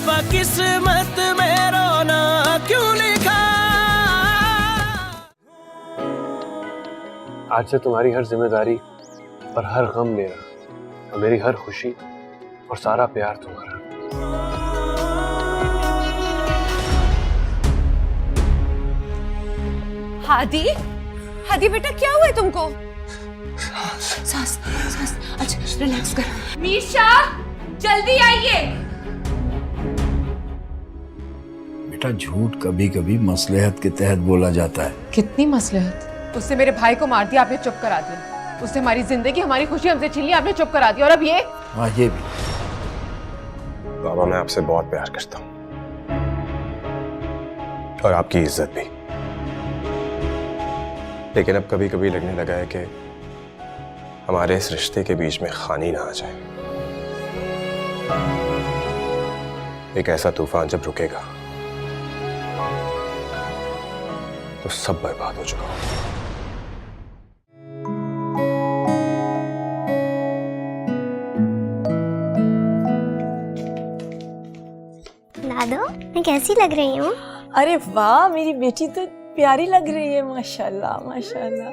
बेवफा किस्मत में रोना क्यों लिखा। आज से तुम्हारी हर जिम्मेदारी और हर गम मेरा, और मेरी हर खुशी और सारा प्यार तुम्हारा। हादी, हादी बेटा क्या हुआ है तुमको? सांस सांस, अच्छा रिलैक्स कर। मीशा जल्दी आइए। बेटा झूठ कभी कभी मसलहत के तहत बोला जाता है। कितनी मसलहत? उससे मेरे भाई को मार दिया, आपने चुप करा दिया। उससे हमारी जिंदगी, हमारी खुशी हमसे छीन ली, आपने चुप करा दिया। और अब ये? हाँ ये भी। बाबा मैं आपसे बहुत प्यार करता हूँ और आपकी इज्जत भी, लेकिन अब कभी कभी लगने लगा है कि हमारे इस रिश्ते के बीच में खानी ना आ जाए। एक ऐसा तूफान जब रुकेगा तो सब बर्बाद हो चुका होगा। दादो मैं कैसी लग रही हूँ? अरे वाह मेरी बेटी तो प्यारी लग रही है, माशाल्लाह माशाल्लाह।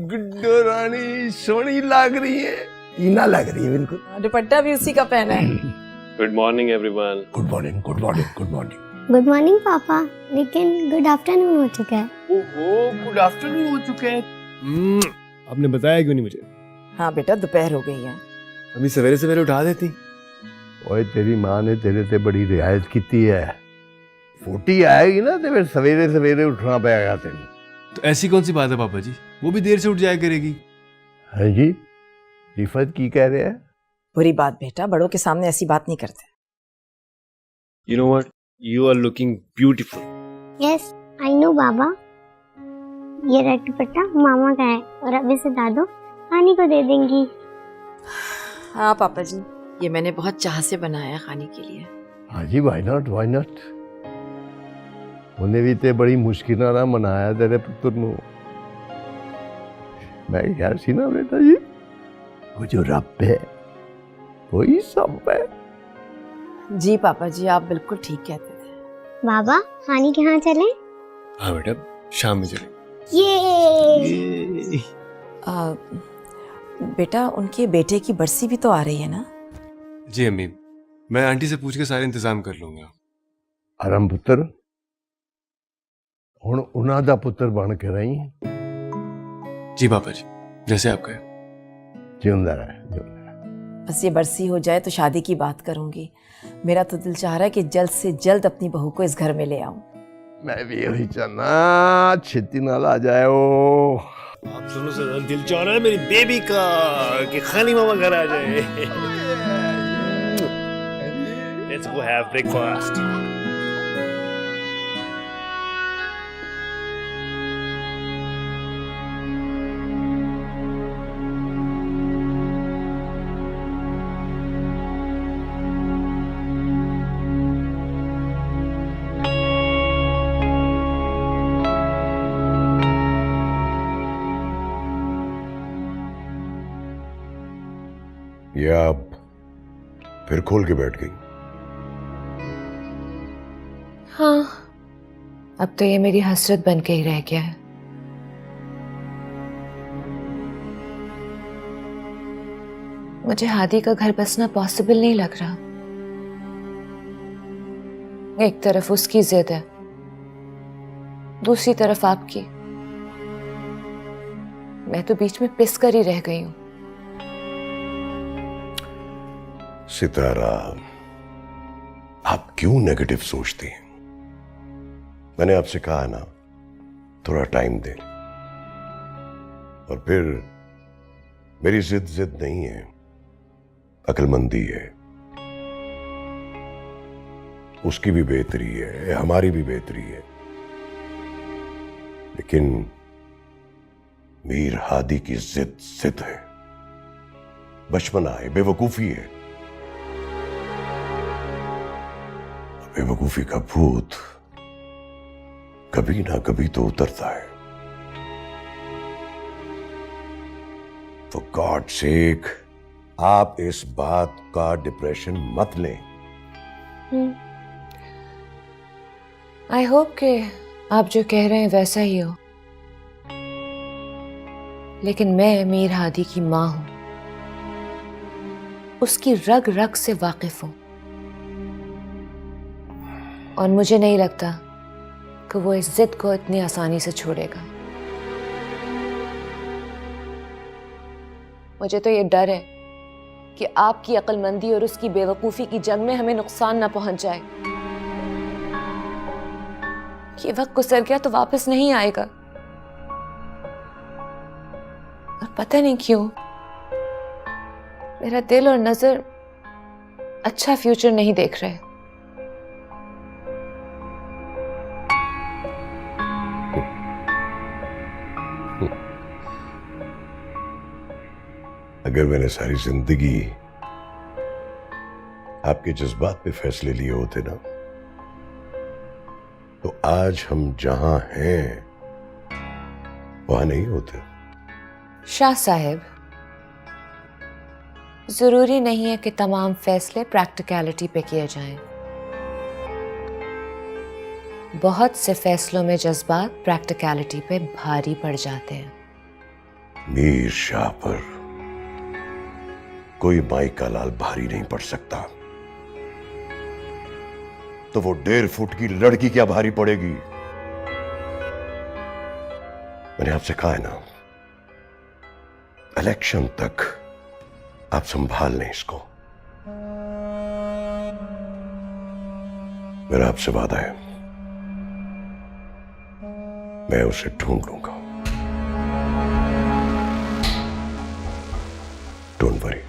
गुड्डो रानी सोनी लग रही है, टीना लग रही है बिल्कुल। दुपट्टा भी उसी का पहना है। Good morning everyone. Good morning good morning good morning. Good morning पापा, लेकिन गुड आफ्टरनून हो चुका है। ओहो गुड आफ्टरनून हो चुका है। आपने बताया क्यों नहीं मुझे? हाँ बेटा दोपहर हो गई है। अभी सवेरे सवेरे उठा देती। ओए तेरी माँ ने तेरे से बड़ी रियायत की है। 40 आएगी ना तो फिर सवेरे सवेरे उठना पड़ेगा तेन। तो ऐसी कौन सी बात है पापा जी, वो भी देर से उठ जाया करेगी। हाँ जी, रिफत की कह रहे हैं? बुरी बात बेटा, बड़ों के सामने ऐसी बात नहीं करते। You know what? You are looking beautiful. Yes I know बाबा। ये रेड दुपट्टा मामा का है और अब इसे दादो खानी को दे देंगी। हाँ पापा जी, ये मैंने बहुत चाह से बनाया खाने के लिए। हाँ जी, व्हाई नॉट व्हाई नॉट। उन्हें भी ते बड़ी मुश्किल ना मनाया तेरे पुत्र नु। मैं यार सी ना बेटा जी, वो जो रब है वही सब है। जी पापा जी आप बिल्कुल ठीक कहते थे। बाबा खानी के यहाँ चलें? हाँ बेटा शाम में चले। ये बेटा उनके बेटे की बरसी भी तो आ रही है ना? जी अम्मी, मैं आंटी से पूछ के सारे इंतजाम कर लूंगा। आराम पुत्र हुण उन्हां दा पुत्र बन के रही। जी पापा जी, जैसे आप कहे। जिंदा रहे जिंदा रहे। बस ये बरसी हो जाए तो शादी की बात करूंगी। मेरा तो दिल चाह रहा है कि जल्द से जल्द अपनी बहू को इस घर में ले आऊं। मैं भी यही चाहना, छेती नाल आ जाए वो। आप दोनों से दिल चाह रहा है मेरी बेबी का कि खाली मामा घर आ जाए। Let's go have breakfast. ये आप फिर खोल के बैठ गई? हाँ, अब तो ये मेरी हसरत बन के ही रह गया है। मुझे हादी का घर बसना पॉसिबल नहीं लग रहा। एक तरफ उसकी जिद है, दूसरी तरफ आपकी। मैं तो बीच में पिस कर ही रह गई हूं। सितारा, आप क्यों नेगेटिव सोचती हैं? मैंने आपसे कहा ना थोड़ा टाइम दे। और फिर मेरी जिद नहीं है, अक्लमंदी है। उसकी भी बेहतरी है, हमारी भी बेहतरी है। लेकिन मीर हादी की जिद है, बचपना है, बेवकूफी है। बेवकूफी का भूत कभी ना कभी तो उतरता है। For God's sake, आप इस बात का डिप्रेशन मत लें। आई होप कि आप जो कह रहे हैं वैसा ही हो, लेकिन मैं मीर हादी की माँ हूं, उसकी रग रग से वाकिफ हूं, और मुझे नहीं लगता कि वो इस जिद को इतनी आसानी से छोड़ेगा। मुझे तो ये डर है कि आपकी अक्लमंदी और उसकी बेवकूफ़ी की जंग में हमें नुकसान ना पहुंच जाए। ये वक्त गुजर गया तो वापस नहीं आएगा, और पता नहीं क्यों मेरा दिल और नजर अच्छा फ्यूचर नहीं देख रहे। अगर मैंने सारी जिंदगी आपके जज्बात पे फैसले लिए होते ना, तो आज हम जहां हैं वहां नहीं होते। शाह साहब, जरूरी नहीं है कि तमाम फैसले प्रैक्टिकलिटी पे किए जाएं। बहुत से फैसलों में जज्बात प्रैक्टिकलिटी पे भारी पड़ जाते हैं। मीर शाह पर कोई माई का लाल भारी नहीं पड़ सकता, तो वो 1.5 फुट की लड़की क्या भारी पड़ेगी। मैंने आपसे कहा है ना, इलेक्शन तक आप संभाल लें इसको। मेरा आपसे वादा है, मैं उसे ढूंढ लूंगा। Don't worry.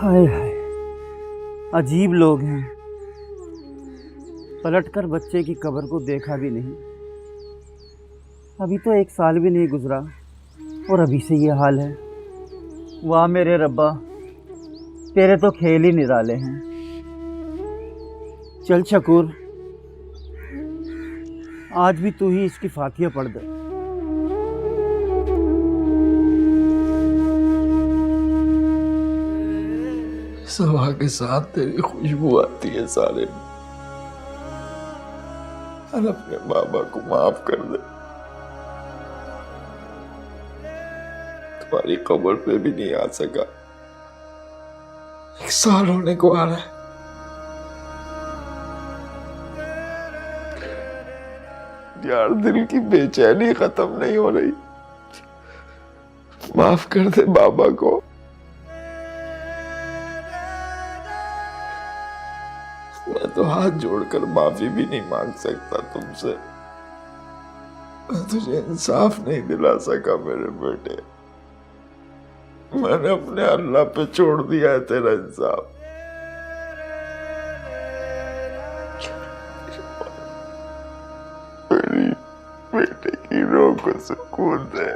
हाय हाय, अजीब लोग हैं। पलटकर बच्चे की कब्र को देखा भी नहीं। अभी तो 1 साल भी नहीं गुजरा और अभी से ये हाल है। वाह मेरे रब्बा, तेरे तो खेल ही निराले हैं। चल शकूर, आज भी तू ही इसकी फातिया पढ़ दे। सवा के साथ तेरी खुशबू आती है सारे में। और अपने बाबा को माफ कर दे। तुम्हारी कब्र पे भी नहीं आ सका। 1 साल होने को आ रहा है। यार, दिल की बेचैनी खत्म नहीं हो रही। माफ कर दे बाबा को। मैं तो हाथ जोड़कर माफी भी नहीं मांग सकता तुमसे। मैं तुझे इंसाफ नहीं दिला सका मेरे बेटे। मैंने अपने अल्लाह पे छोड़ दिया है तेरा इंसाफ। मेरी बेटे की रूह को सुकून दे।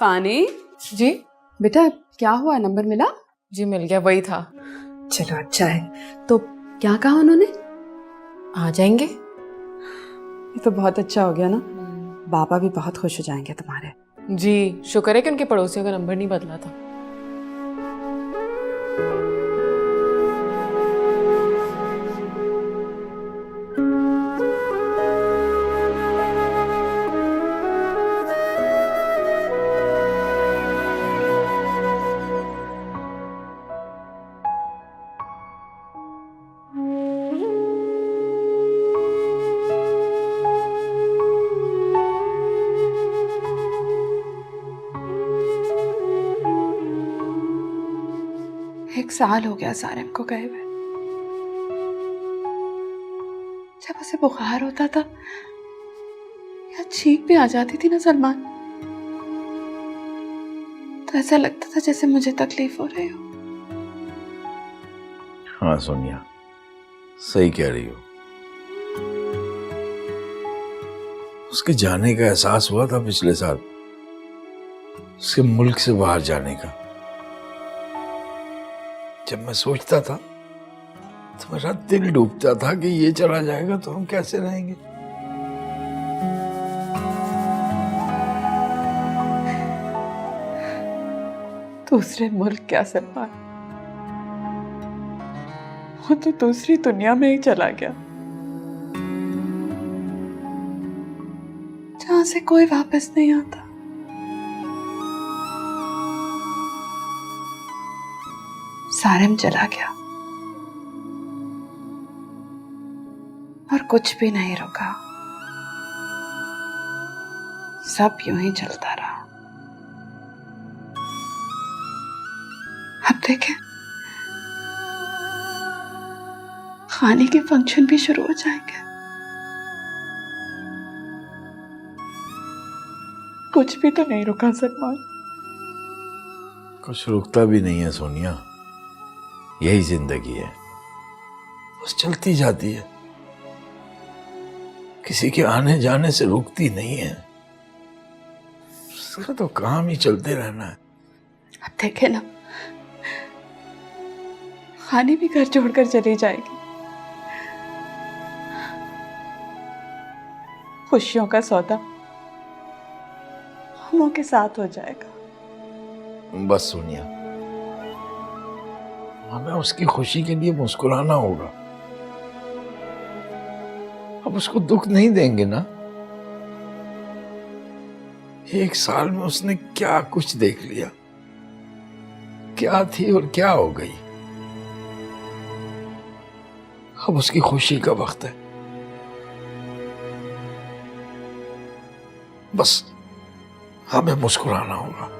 पानी जी बेटा, क्या हुआ? नंबर मिला? जी मिल गया, वही था। चलो अच्छा है। तो क्या कहा उन्होंने? आ जाएंगे। ये तो बहुत अच्छा हो गया ना। बाबा भी बहुत खुश हो जाएंगे तुम्हारे। जी शुक्र है कि उनके पड़ोसियों का नंबर नहीं बदला था। एक साल हो गया सारिम को गए हुए। जब उसे बुखार होता था या छींक भी आ जाती थी ना सलमान, तो ऐसा लगता था जैसे मुझे तकलीफ हो रही हो। हाँ सोनिया, सही कह रही हो। उसके जाने का एहसास हुआ था पिछले साल, उसके मुल्क से बाहर जाने का। जब मैं सोचता था तो मेरा दिल डूबता था कि ये चला जाएगा तो हम कैसे रहेंगे। दूसरे मुल्क क्या सलमान, वो तो दूसरी दुनिया में ही चला गया, जहां से कोई वापस नहीं आता। सारिम चला गया और कुछ भी नहीं रुका, सब यूं ही चलता रहा। अब देखें, खाने के फंक्शन भी शुरू हो जाएंगे। कुछ भी तो नहीं रुका सलमान। कुछ रुकता भी नहीं है सोनिया, यही जिंदगी है, बस चलती जाती है, किसी के आने जाने से रुकती नहीं है। उसका तो काम ही चलते रहना है। अब देखे ना, खानी भी घर छोड़कर चली जाएगी। खुशियों का सौदा हमों के साथ हो जाएगा। बस सोनिया, हमें उसकी खुशी के लिए मुस्कुराना होगा। अब उसको दुख नहीं देंगे ना। एक साल में उसने क्या कुछ देख लिया, क्या थी और क्या हो गई। अब उसकी खुशी का वक्त है। बस हमें मुस्कुराना होगा।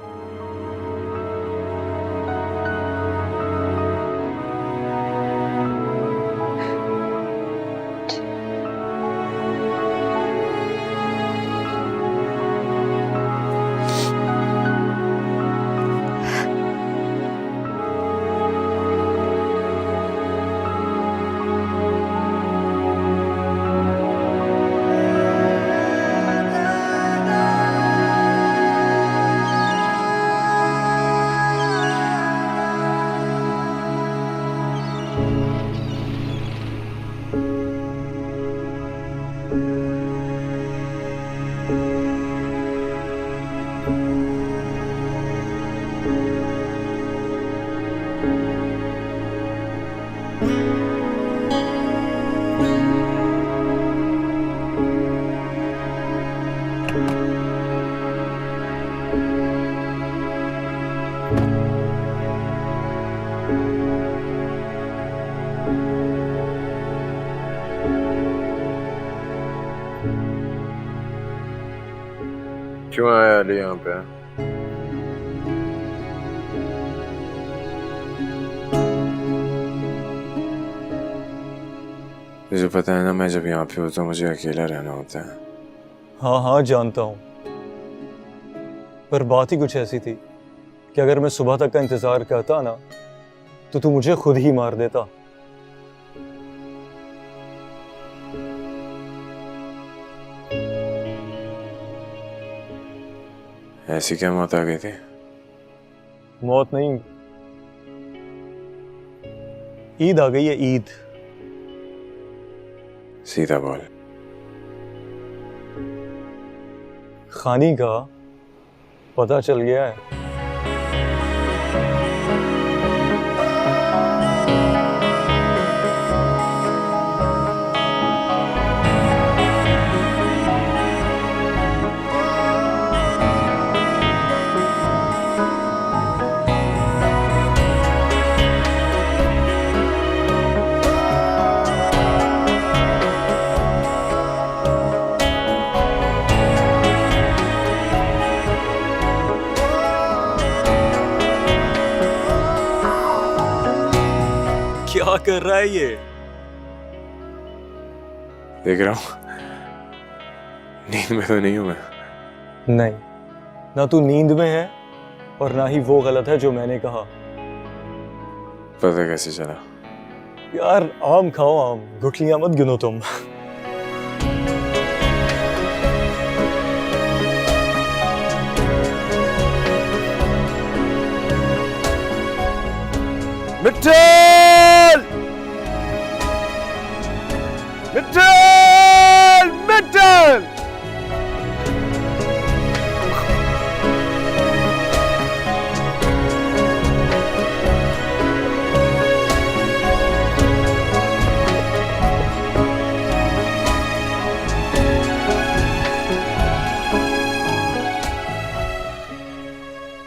क्यों आया अली यहाँ पे? मुझे पता है ना, मैं जब यहाँ पे होता हूँ मुझे अकेला रहना होता है। हाँ हाँ जानता हूँ, पर बात ही कुछ ऐसी थी कि अगर मैं सुबह तक का इंतजार करता ना तो तू मुझे खुद ही मार देता। ऐसी क्या मौत आ गई थी? मौत नहीं, ईद आ गई है, ईद। सीधा बोल। खानी का पता चल गया है। क्या कर रहा है ये? देख रहा हूं, नींद में तो नहीं हूं मैं। नहीं, ना तू नींद में है और ना ही वो गलत है जो मैंने कहा। पता कैसे चला? यार आम खाओ, आम, गुठलियां मत गिनो तुम। मिट्टल! मिट्टल! मिट्टल!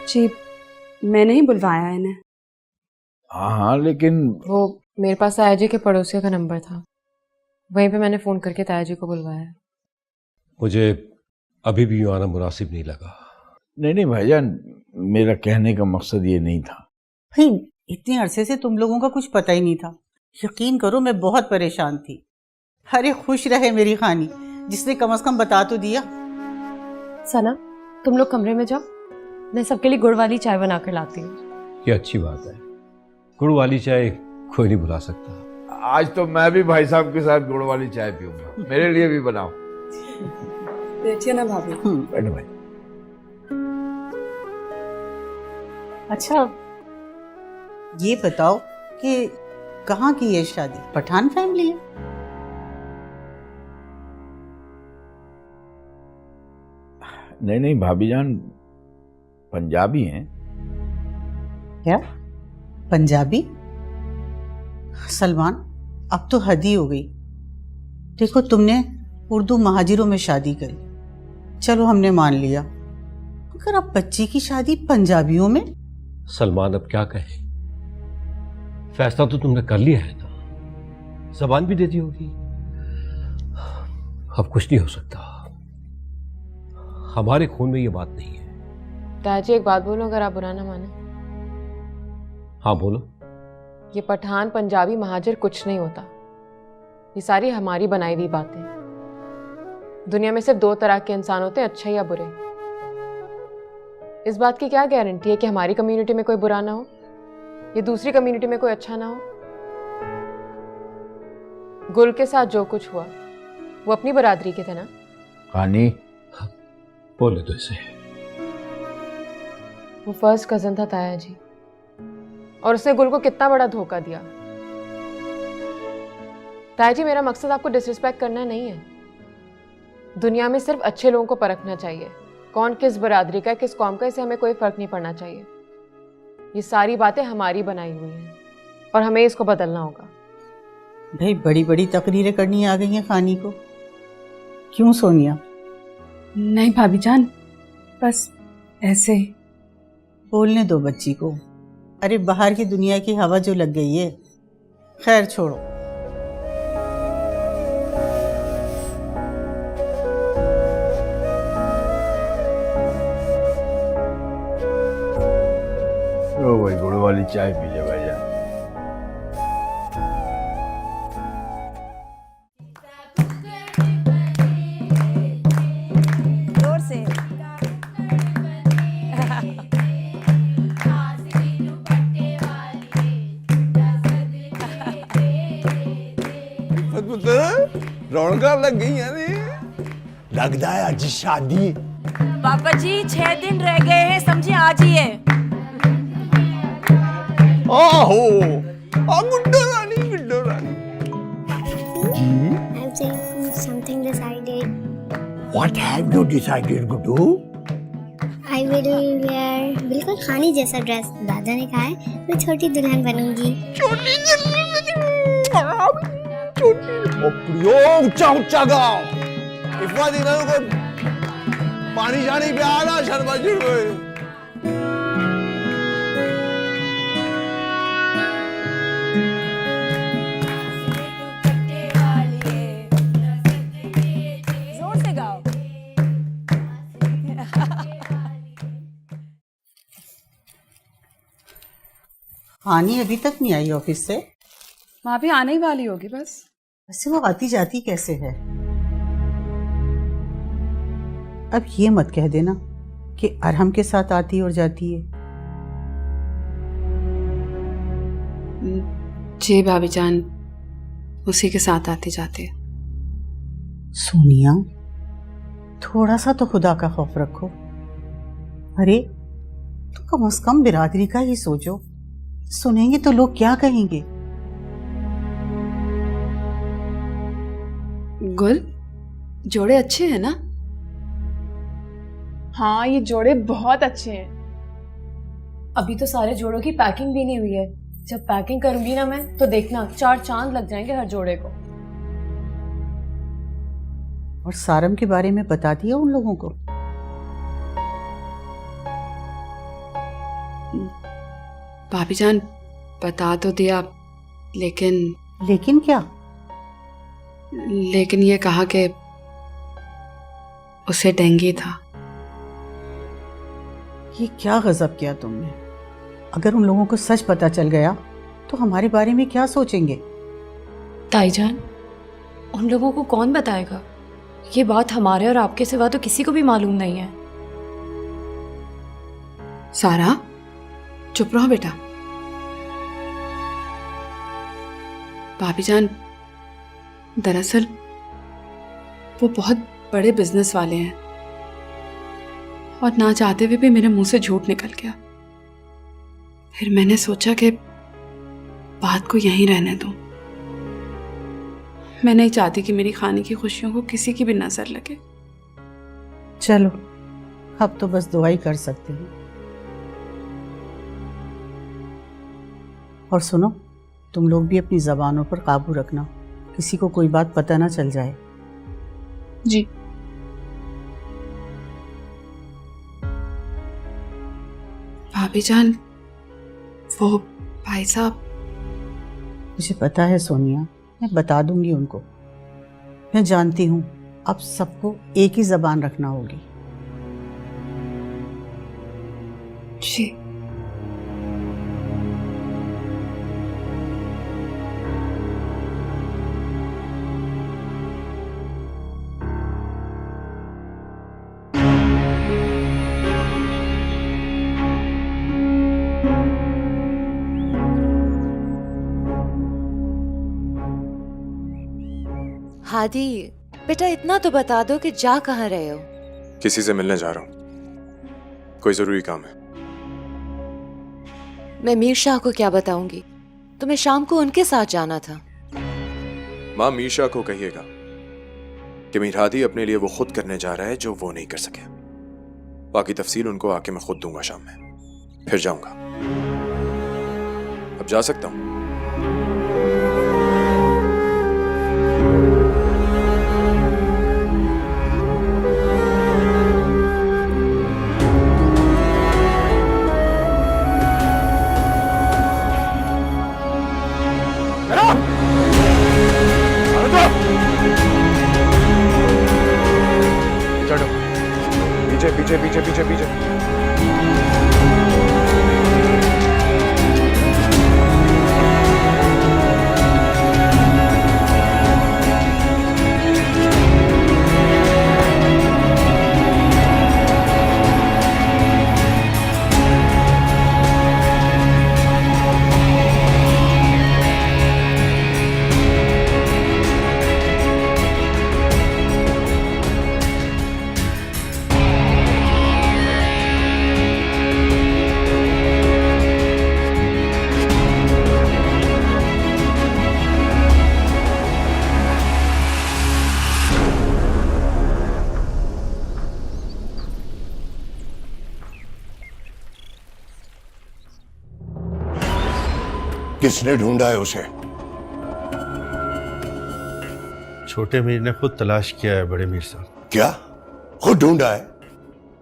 जी मैंने ही बुलवाया इन्हें। हाँ लेकिन वो मेरे पास ताया जी के पड़ोसियों का नंबर था, वहीं पे मैंने फ़ोन करके ताया जी को बुलवाया। मुझे अभी भी यूं आना मुनासिब नहीं लगा। नहीं भाईजान, मेरा कहने का मकसद ये नहीं था। भाई इतने अरसे से तुम लोगों का कुछ पता ही नहीं था। यकीन करो मैं बहुत परेशान थी। अरे खुश रहे मेरी खानी, जिसने कम से कम बता तो दिया। सना तुम लोग कमरे में जाओ, मैं सबके लिए गुड़ वाली चाय बना कर लाती हूँ। ये अच्छी बात है, गुड़ वाली चाय कोई नहीं बुला सकता। आज तो मैं भी भाई साहब के साथ गुड़ वाली चाय पीऊंगा। मेरे लिए भी बनाओ। बैठिए ना भाभी। बैठो भाई। अच्छा ये बताओ कि कहाँ की है शादी? पठान फैमिली है? नहीं भाभी जान, पंजाबी हैं। क्या पंजाबी? सलमान अब तो हद ही हो गई। देखो तुमने उर्दू महाजिरों में शादी करी, चलो हमने मान लिया, मगर अब बच्ची की शादी पंजाबियों में? सलमान अब क्या कहे, फैसला तो तुमने कर लिया है ना, जबान भी दे दी होगी, अब कुछ नहीं हो सकता। हमारे खून में ये बात नहीं है। ताया जी एक बात बोलो, अगर आप बुरा ना माने। हाँ बोलो। ये पठान पंजाबी महाजिर कुछ नहीं होता, ये सारी हमारी बनाई हुई बातें। दुनिया में सिर्फ दो तरह के इंसान होते हैं, अच्छे या बुरे। इस बात की क्या गारंटी है कि हमारी कम्युनिटी में कोई बुरा ना हो, ये दूसरी कम्युनिटी में कोई अच्छा ना हो? गुल के साथ जो कुछ हुआ वो अपनी बरादरी के थे ना। कहानी बोले तो इसे। वो फर्स्ट कजन था ताया जी, और उसने गुल को कितना बड़ा धोखा दिया। ताया जी मेरा मकसद आपको डिसरिस्पेक्ट करना नहीं है। दुनिया में सिर्फ अच्छे लोगों को परखना चाहिए, कौन किस बरादरी का है, किस कौम का, इससे हमें कोई फर्क नहीं पड़ना चाहिए। ये सारी बातें हमारी बनाई हुई हैं और हमें इसको बदलना होगा। भाई बड़ी बड़ी तकरीरें करनी आ गई हैं खानी को। क्यों सोनिया? नहीं भाभी जान, बस ऐसे। बोलने दो बच्ची को। अरे बाहर की दुनिया की हवा जो लग गई है, खैर छोड़ो। ओ भाई गुड़ वाली चाय पी जा भाई जान। जोर से। रौनक लग गई है। लगता है आज शादी। पापा जी 6 दिन रह गए हैं, समझे आज ही है। आहो गुड्डो रानी, गुड्डो रानी। I'm saying something decided. What have you decided, Guddo? I will wear बिल्कुल खानी जैसा ड्रेस। दादा ने कहा है मैं छोटी दुल्हन बनूंगी। छोटी ऊंचा ऊंचा गाओ। इफा दिनों को पानी शानी पे आना शर्मा जुड़। खानी अभी तक नहीं आई ऑफिस से? वहाँ भी आने ही वाली होगी बस। वैसे वो आती जाती कैसे है? अब ये मत कह देना कि अरहम के साथ आती और जाती है। जी भाभी जान उसी के साथ आते जाते। सोनिया, थोड़ा सा तो खुदा का खौफ रखो। अरे तो कम से कम बिरादरी का ही सोचो। सुनेंगे तो लोग क्या कहेंगे। गुल, जोड़े अच्छे हैं ना? हाँ, ये जोड़े बहुत अच्छे हैं। अभी तो सारे जोड़ों की पैकिंग भी नहीं हुई है। जब पैकिंग करूंगी ना मैं, तो देखना 4 चांद लग जाएंगे हर जोड़े को। और सारम के बारे में बता दिया उन लोगों को? भाभी जान बता तो दिया, लेकिन क्या? लेकिन ये कहा कि उसे डेंगू था। ये क्या गजब किया तुमने। अगर उन लोगों को सच पता चल गया तो हमारे बारे में क्या सोचेंगे? ताईजान, उन लोगों को कौन बताएगा? ये बात हमारे और आपके सिवा तो किसी को भी मालूम नहीं है। सारा चुप रहो बेटा। भाभी जान, दरअसल वो बहुत बड़े बिजनेस वाले हैं और ना चाहते हुए भी मेरे मुंह से झूठ निकल गया। फिर मैंने सोचा कि बात को यहीं रहने दूं। मैं नहीं चाहती कि मेरी खाने की खुशियों को किसी की भी नजर लगे। चलो, अब तो बस दुआ ही कर सकते हैं। और सुनो, तुम लोग भी अपनी जबानों पर काबू रखना, किसी को कोई बात पता ना चल जाए। जी। भाभी जान, वो भाई साहब। मुझे पता है सोनिया, मैं बता दूंगी उनको। मैं जानती हूँ अब सबको एक ही जबान रखना होगी। जी। हादी बेटा, इतना तो बता दो कि जा कहाँ रहे हो? किसी से मिलने जा रहा हूँ, कोई जरूरी काम है। मैं मीर शाह को क्या बताऊंगी? तुम्हें शाम को उनके साथ जाना था। माँ, मीर शाह को कहिएगा कि मीर हादी अपने लिए वो खुद करने जा रहा है जो वो नहीं कर सके। बाकी तफसील उनको आके मैं खुद दूंगा शाम में। फिर जाऊंगा। अब जा सकता हूँ। पीछे पीछे पीछे पीछे पीछे। किसने ढूंढा है उसे? छोटे मीर ने खुद तलाश किया है बड़े मीर साहब। क्या? खुद ढूंढा है?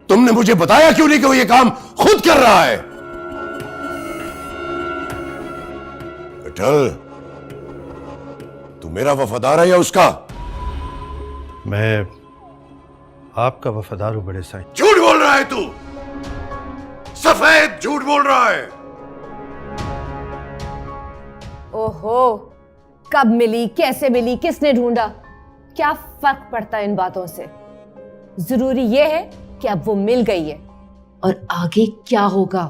तुमने मुझे बताया क्यों नहीं कि वो ये काम खुद कर रहा है? विठल, तू मेरा वफादार है या उसका? मैं आपका वफादार हूं बड़े साईं। झूठ बोल रहा है तू, सफेद झूठ बोल रहा है। ओहो, कब मिली, कैसे मिली, किसने ढूंढा, क्या फर्क पड़ता है इन बातों से? जरूरी यह है कि अब वो मिल गई है और आगे क्या होगा।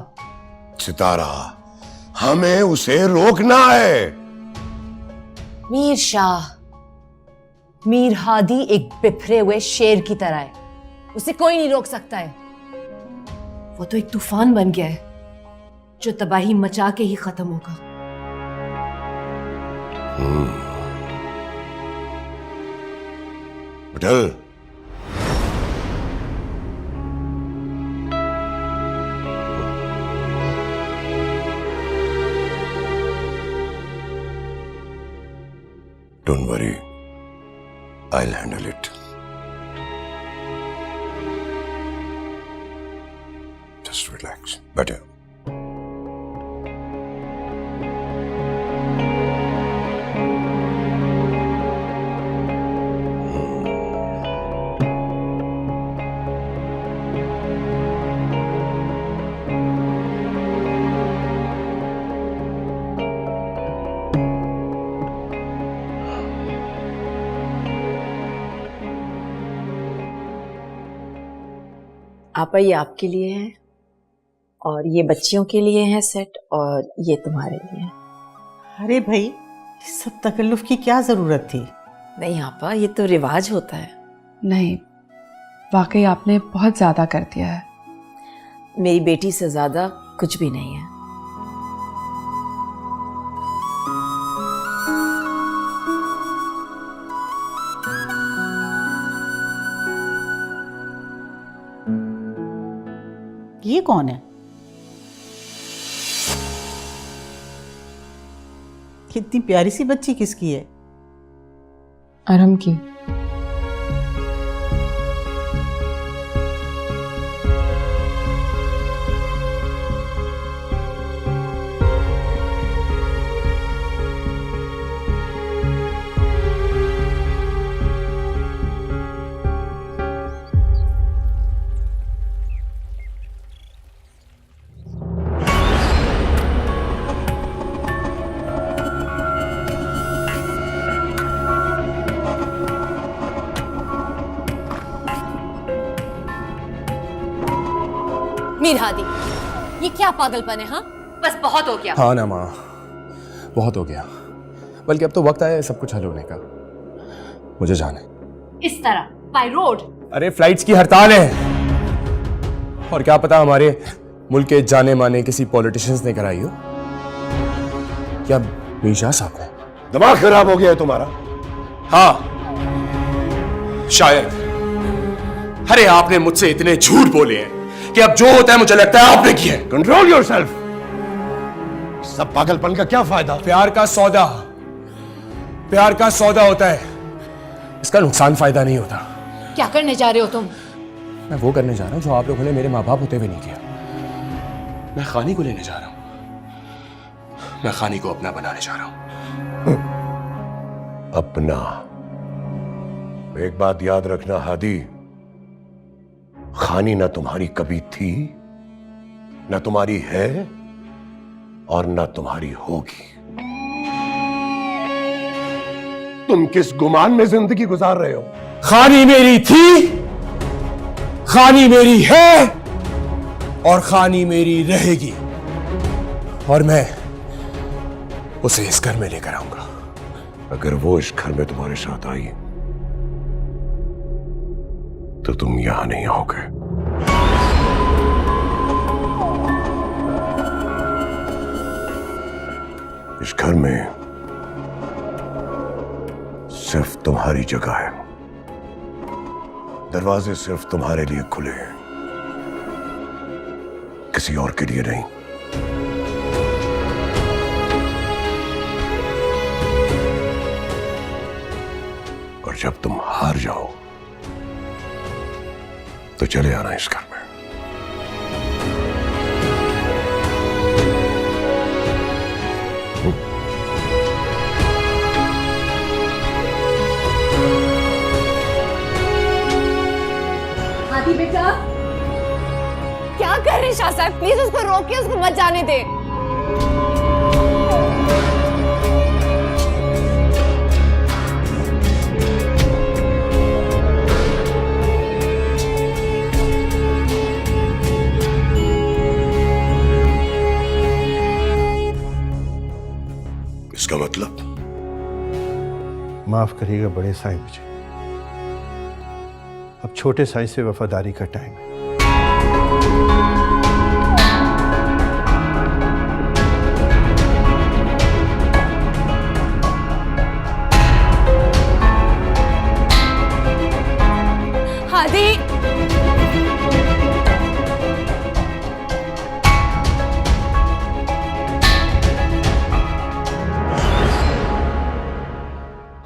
सितारा, हमें उसे रोकना है। मीर शाह, मीर हादी एक बिफरे हुए शेर की तरह है, उसे कोई नहीं रोक सकता है। वो तो एक तूफान बन गया है जो तबाही मचा के ही खत्म होगा। उठल। Don't worry, I'll handle it. Just relax. Better. आपा ये आपके लिए है और ये बच्चियों के लिए है सेट और ये तुम्हारे लिए है। अरे भाई, इस सब तकल्लुफ की क्या जरूरत थी? नहीं आपा, ये तो रिवाज होता है। नहीं, वाकई आपने बहुत ज्यादा कर दिया है। मेरी बेटी से ज्यादा कुछ भी नहीं है। ये कौन है? कितनी प्यारी सी बच्ची किसकी है? अरम की। मीर हादी, ये क्या पागलपन है? हाँ, बस बहुत हो गया। हाँ ना माँ, बहुत हो गया। बल्कि अब तो वक्त आया है सब कुछ हल होने का। मुझे जाना है। इस तरह बाय रोड? अरे फ्लाइट्स की हड़ताल है, और क्या पता हमारे मुल्क के जाने माने किसी पॉलिटिशियंस ने कराई हो, क्या मीशा साहब ने। दिमाग खराब हो गया है तुम्हारा? हाँ शायद। अरे आपने मुझसे इतने झूठ बोले हैं कि अब जो होता है मुझे लगता है आपने किया है। Control yourself. सब पागलपन का क्या फायदा? प्यार का सौदा, प्यार का सौदा होता है, इसका नुकसान फायदा नहीं होता। क्या करने जा रहे हो तुम? मैं वो करने जा रहा हूं जो आप लोगों ने मेरे माँ बाप होते हुए नहीं किया। मैं खानी को लेने जा रहा हूं। मैं खानी को अपना बनाने जा रहा हूं। अपना? एक बात याद रखना हादी, खानी ना तुम्हारी कभी थी, ना तुम्हारी है, और ना तुम्हारी होगी। तुम किस गुमान में जिंदगी गुजार रहे हो? खानी मेरी थी, खानी मेरी है, और खानी मेरी रहेगी, और मैं उसे इस घर में लेकर आऊंगा। अगर वो इस घर में तुम्हारे साथ आई तो तुम यहां नहीं आओगे। इस घर में सिर्फ तुम्हारी जगह है, दरवाजे सिर्फ तुम्हारे लिए खुले हैं, किसी और के लिए नहीं। और जब तुम हार जाओ तो चले आना इस घर में। हादी बेटा, क्या कर रहे शाह साहब? प्लीज उसको रोकिए, उसको मत जाने दे। इसका मतलब? माफ करिएगा बड़े साईं, मुझे अब छोटे साईं से वफादारी का टाइम है। हादी,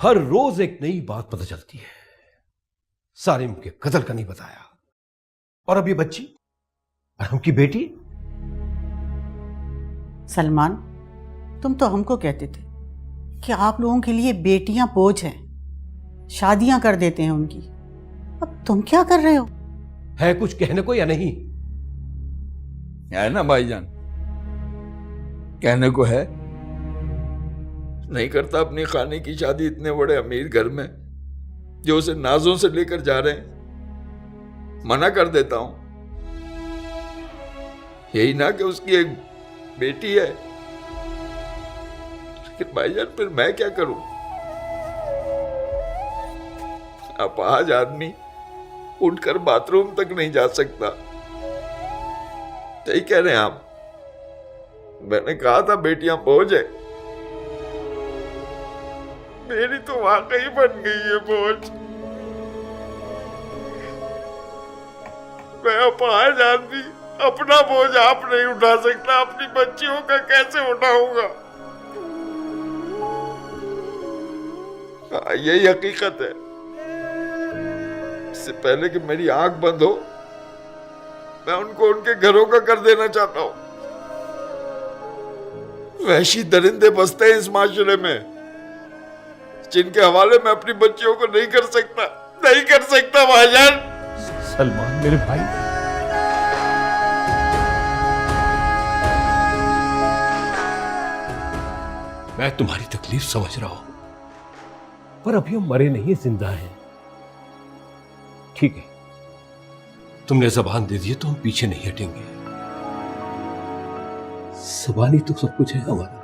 हर रोज एक नई बात पता चलती है। सालिम के कत्ल का नहीं बताया, और अब ये बच्ची अरहम की बेटी। सलमान, तुम तो हमको कहते थे कि आप लोगों के लिए बेटियां बोझ हैं, शादियां कर देते हैं उनकी। अब तुम क्या कर रहे हो? है कुछ कहने को या नहीं? है ना भाईजान, कहने को है। नहीं करता अपनी खाने की शादी इतने बड़े अमीर घर में, जो उसे नाजों से लेकर जा रहे हैं। मना कर देता हूं। यही ना कि उसकी एक बेटी है। लेकिन भाईजान फिर मैं क्या करूं? अपाहज आदमी उठकर बाथरूम तक नहीं जा सकता। सही कह रहे हैं आप। मैंने कहा था बेटियां बोझ है। मेरी तो वाकई बन गई है बोझ। मैं अपाहज आदमी अपना बोझ आप नहीं उठा सकता, अपनी बच्चियों का कैसे उठाऊंगा? यही हकीकत है। इससे पहले कि मेरी आंख बंद हो, मैं उनको उनके घरों का कर देना चाहता हूं। वहशी दरिंदे बसते हैं इस माशरे में, जिनके हवाले मैं अपनी बच्चियों को नहीं कर सकता भाईजान। सलमान मेरे भाई, मैं तुम्हारी तकलीफ समझ रहा हूं, पर अभी हम मरे नहीं, जिंदा हैं। ठीक है, तुमने जबान दे दी तो हम पीछे नहीं हटेंगे। जुबानी तो सब कुछ है हमारा।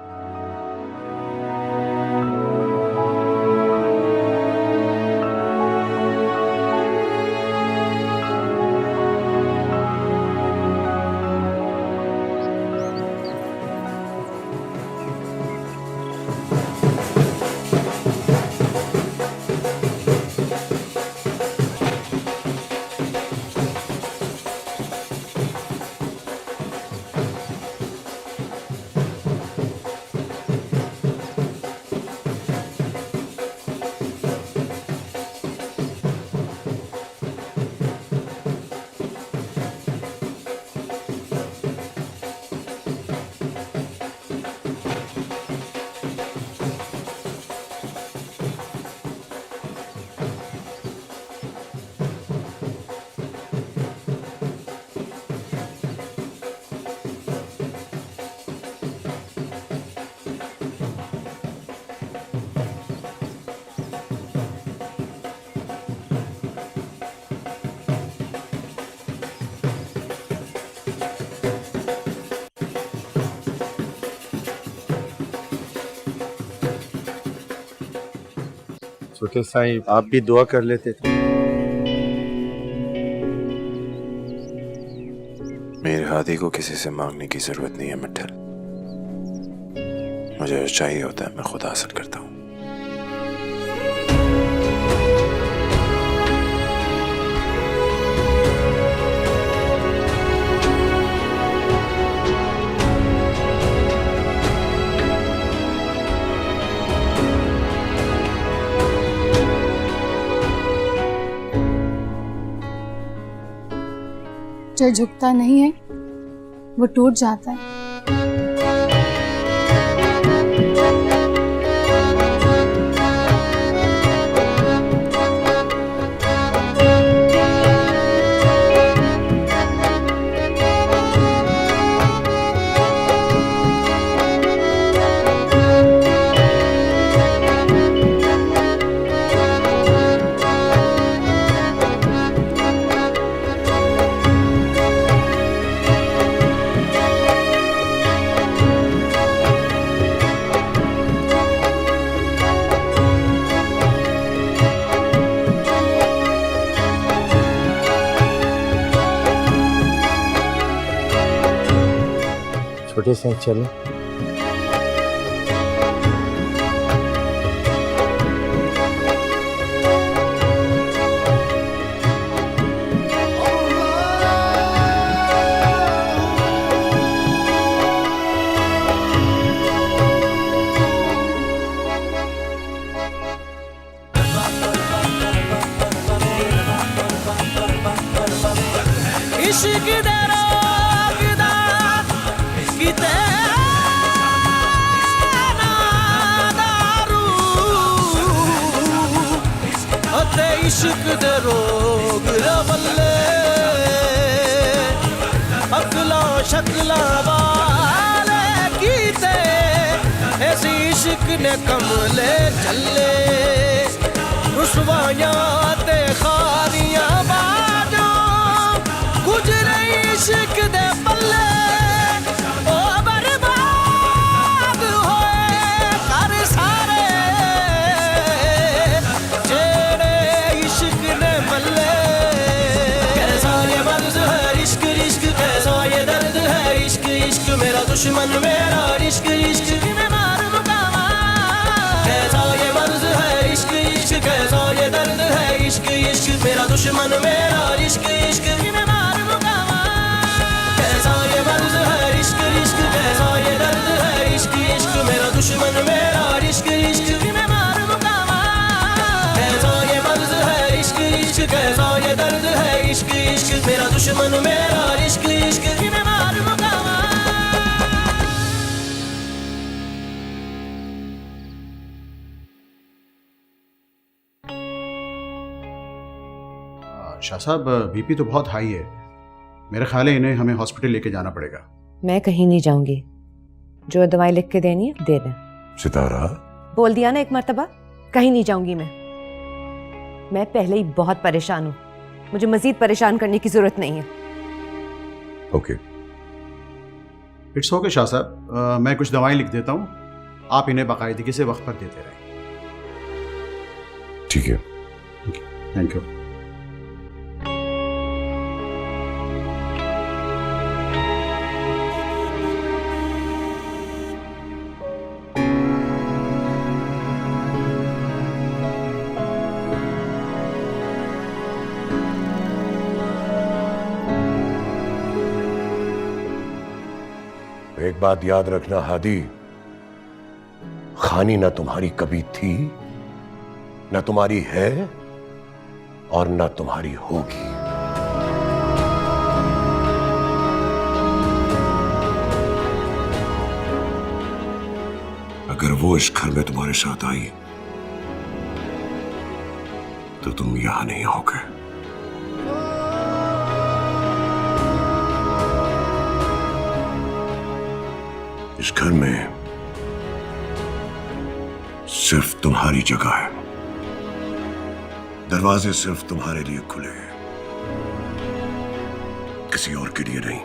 छोटे साईं, आप भी दुआ कर लेते थे। मेरे हादी को किसी से मांगने की जरूरत नहीं है मिट्ठल। मुझे जो चाहिए होता है मैं खुद हासिल करता हूँ। जो झुकता नहीं है वो टूट जाता है। छोटे से चलें। इश्क दे रोगदा किते ना दारू अते इश्क दे रोग रवले अकला शकला वाले कीते इस इश्क ने कमले चले रुसवाइयां ते खारियां बाजो गुजरे इश्क दे पल्ले ओ बर्बाद होए कर सारे जेड़े इश्क ने मल्ले कैसा ये मर्ज है इश्क इश्क कैसा ये दर्द है इश्क इश्क मेरा दुश्मन मेरा इश्क इश्क मैं मार मुकामा कैसा ये मर्ज है इश्क इश्क कैसा ये दर्द है इश्क इश्क मेरा दुश्मन मेरा इश्क इश्क मैं मार मुकामा कैसा ये मर्ज है इश्क इश्क कैसा ये दर्द है इश्क इश्क मेरा दुश्मन मेरा इश्क इश्क मैं मार मुकामा कैसा ये मर्ज है इश्क इश्क कैसा ये दर्द है इश्क इश्क मेरा दुश्मन मेरा इश्क इश्क मैं मार मुकामा। शाह साहब बीपी तो बहुत हाई है, मेरा ख्याल है इन्हें हमें हॉस्पिटल लेके जाना पड़ेगा। मैं कहीं नहीं जाऊंगी, जो दवाई लिख के देनी है दे दें। सितारा बोल दिया ना एक मर्तबा, कहीं नहीं जाऊंगी मैं पहले ही बहुत परेशान हूँ, मुझे मजीद परेशान करने की जरूरत नहीं है। ओके इट्स ओके शाह साहब, मैं कुछ दवाएं लिख देता हूँ, आप इन्हें बाकायदगी से वक्त पर देते रहें। ठीक है, थैंक यू। एक बात याद रखना हादी, खानी ना तुम्हारी कभी थी, ना तुम्हारी है और ना तुम्हारी होगी। अगर वो इस घर में तुम्हारे साथ आई तो तुम यहां नहीं होगे। इस घर में सिर्फ तुम्हारी जगह है, दरवाजे सिर्फ तुम्हारे लिए खुले हैं, किसी और के लिए नहीं।